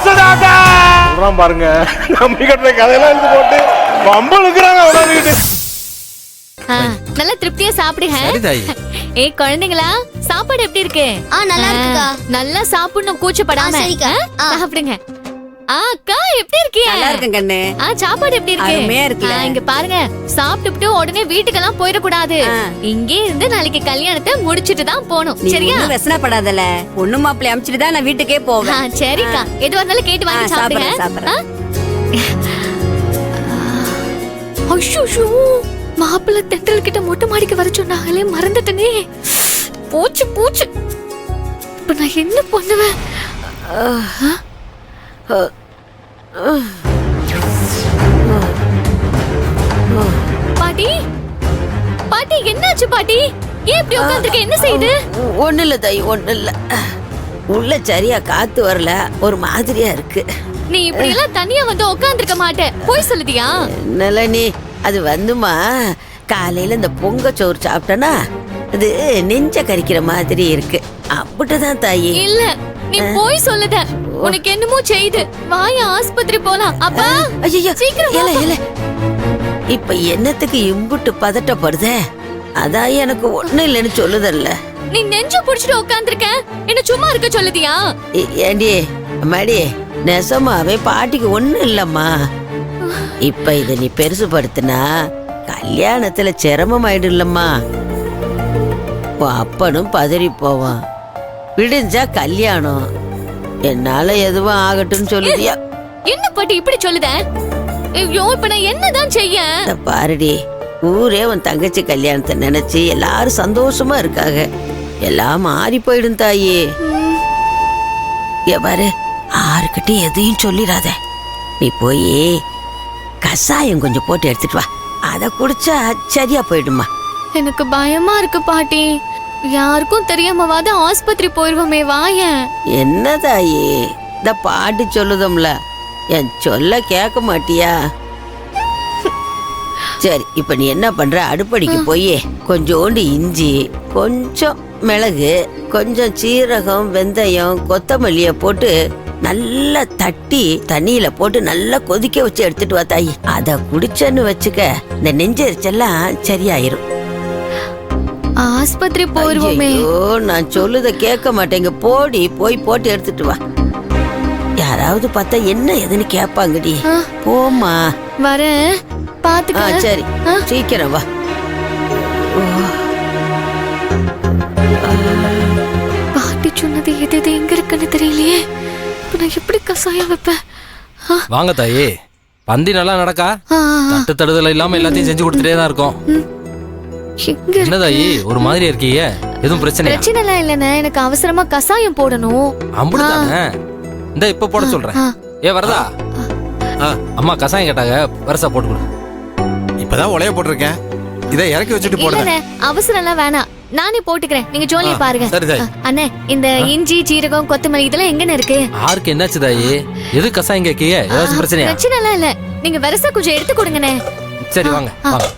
சொல்றான் பாருங்க. நம்பி கட்டுற கதையெல்லாம் எடுத்து போட்டு வம்பளுக்குறாங்க உடனே. நல்லா திருப்தியா சாப்பிடுங்க. ஏய் குழந்தைங்களா, சாப்பாடு எப்படி இருக்கு? நல்லா இருக்குக்கா. நல்லா சாப்பிடணும், கூச்சப்படாம சாப்பிடுங்க. அக்கா எப்படி இருக்கீங்க? நல்லா இருக்கேன் கண்ணு. சாப்பாடு எப்படி இருக்கு? அருமையா இருக்குல. இங்க பாருங்க, சாப்பிட்டுட்டு உடனே வீட்டுக்கெல்லாம் போயிடக்கூடாது. இங்கே இருந்து நாளைக்கு கல்யாணத்தை முடிச்சிட்டு தான் போகணும். சரியா? நீ வெசனப்படாதல. பொண்ணு மாப்பிள்ளை அமிச்சிட்டு தான் நான் வீட்டுக்கே போவேன். சரிக்கா, எதுவா இருந்தாலும் கேட்டு வாங்கி சாப்பிடுங்க. ஐயோ, மாப்பிள்ளை தென்றல் கிட்ட மொட்டை மாடிக்கு வர சொன்னாங்களே, மறந்துட்டனே. போச்சு போச்சு. இப்ப நான் என்ன பண்ணுவேன்? பாட்டி பாட்டி, என்னாச்சு பாட்டி? ஏன் இப்படி உட்கார்ந்திருக்க? என்ன செய்யுது? ஒண்ணு இல்ல தாய், ஒண்ணு இல்ல. உள்ள சரியா காத்து வரல, ஒரு மாதிரியா இருக்கு. நீ இப்படி எல்லாம் தனியா வந்து உட்கார்ந்திருக்க மாட்டே, போய் சொல்லுதியா? நளினி, அது வந்துமா, காலையில இந்த பொங்க சோறு சாப்பிட்டனா அது நெஞ்ச கரிக்கிற மாதிரி இருக்கு. அப்படிதான் தாயி. இல்ல, நீ போய் சொல்லுத. உனக்கு என்னமோ செய்யுது. வாய ஆஸ்பத்திரி போலாம். அப்பா சீக்கிரம் இல்ல இல்ல, இப்ப என்னத்துக்கு இம்புட்டு பதட்டப்படுதே? அதான் எனக்கு ஒண்ணு இல்லைன்னு சொல்லுதல்ல. நீ நெஞ்சு புடிச்சிட்டு உட்கார்ந்திருக்க, என்ன சும்மா இருக்க சொல்லுதியா? ஏண்டி அம்மாடி, நெசமாவே பாட்டிக்கு ஒண்ணு இல்லம்மா. இப்ப இத நீ பெருசுபடுத்தினா கல்யாணத்துல சிரமம் ஆயிடுல்லம்மா. அப்பனும் பதறி போவான். விடிஞ்சா கல்யாணம். என்னால எதுவும் ஆகட்டும் சொல்லுதியா? என்ன பாட்டி இப்படி சொல்லுத? ஐயோ, இப்ப நான் என்னதான் செய்ய? பாருடி, ஊரே உன் தங்கச்சி கல்யாணத்தை நினைச்சு எல்லாரும் சந்தோஷமா இருக்காங்க. எல்லாம் மாறி போயிடும் தாயி. பாரு, யாருக்கிட்ட எதையும் சொல்லிடாத. நீ போய் கசாயம் கொஞ்சம் போட்டு எடுத்துட்டு வா. அத குடிச்சா சரியா போயிடுமா. எனக்கு பயமா இருக்கு பாட்டி. யாருக்கும் தெரியாமவாத ஆஸ்பத்திரி போயிருவோமே. வாய. என்ன தாயி, இந்த பாட்டி சொல்லுதம்ல, என் சொல்ல கேட்க மாட்டியா? சரி, இப்ப நீ என்ன பண்ற? அடுப்படிக்கு போய் கொஞ்சோண்டு இஞ்சி, கொஞ்சம் மிளகு, கொஞ்சம் சீரகம், வெந்தயம், கொத்தமல்லிய போட்டு நல்லா தட்டி தண்ணியில போட்டு நல்லா கொதிக்க வச்சு எடுத்துட்டு வா தாயி. அத குடிச்சன்னு வச்சுக்க, இந்த நெஞ்செரிச்செல்லாம் சரியாயிரும். ஆஸ்பத்திரி போயிருவோமே. நான் சொல்லுத கேட்க மாட்டேங்க. போடி, போய் போட்டு எடுத்துட்டு வா. யாராவது பார்த்தா என்ன எதுன்னு கேட்பாங்கடி. போமா. வரேன், பாத்துக்க. சரி, சீக்கிரம் வா. பாட்டி சொன்னது எது எது எங்க இருக்குன்னு தெரியலையே. நான் எப்படி கசாயம் வைப்பேன்? வாங்க தாயே, பந்தி நல்லா நடக்கா? தட்டு தடுதல் இல்லாம எல்லாத்தையும் செஞ்சு கொடுத்துட்டே தான் இருக்கோம். என்ன தாயி ஒரு மாதிரி இருக்கீங்க? எதுவும் பிரச்சனை? பிரச்சனை எல்லாம் இல்லைண்ணே, எனக்கு அவசரமா கசாயம் போடணும். அம்புடுதானே, இந்த இப்ப போட சொல்றேன். வரதா, அம்மா கசாயம் கேட்டாங்க, வரசா போட்டு கொடு. இப்பதான் உலைய போட்டிருக்கேன், இதை இறக்கி வச்சுட்டு போடுறேன். அவசரம் எல்லாம் வேணாம், நானே போட்டுக்கிறேன். நீங்க ஜோலியை பாருங்க. சரி தாய். அண்ணே, இந்த இஞ்சி, சீரகம், கொத்தமல்லி இதெல்லாம் எங்கன்னு இருக்கு? யாருக்கு என்னாச்சு தாயி? எது கசாயம் கேக்கீங்க? ஏதாச்சும் பிரச்சனையா? பிரச்சனை எல்லாம் இல்ல, நீங்க வரசா கொஞ்சம் எடுத்து கொடுங்கண்ணே. சரி வாங்க வாங்க.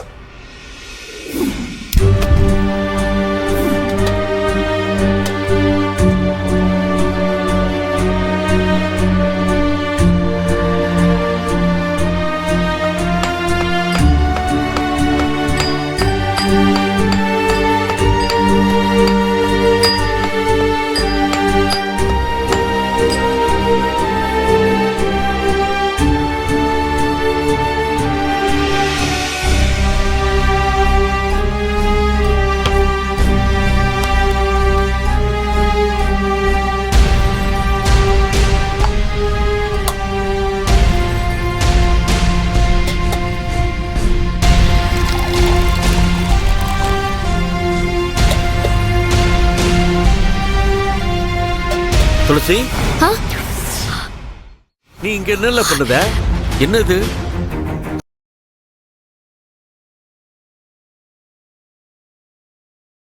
துளசி, நீ இங்க என்ன பண்ணுத? என்னது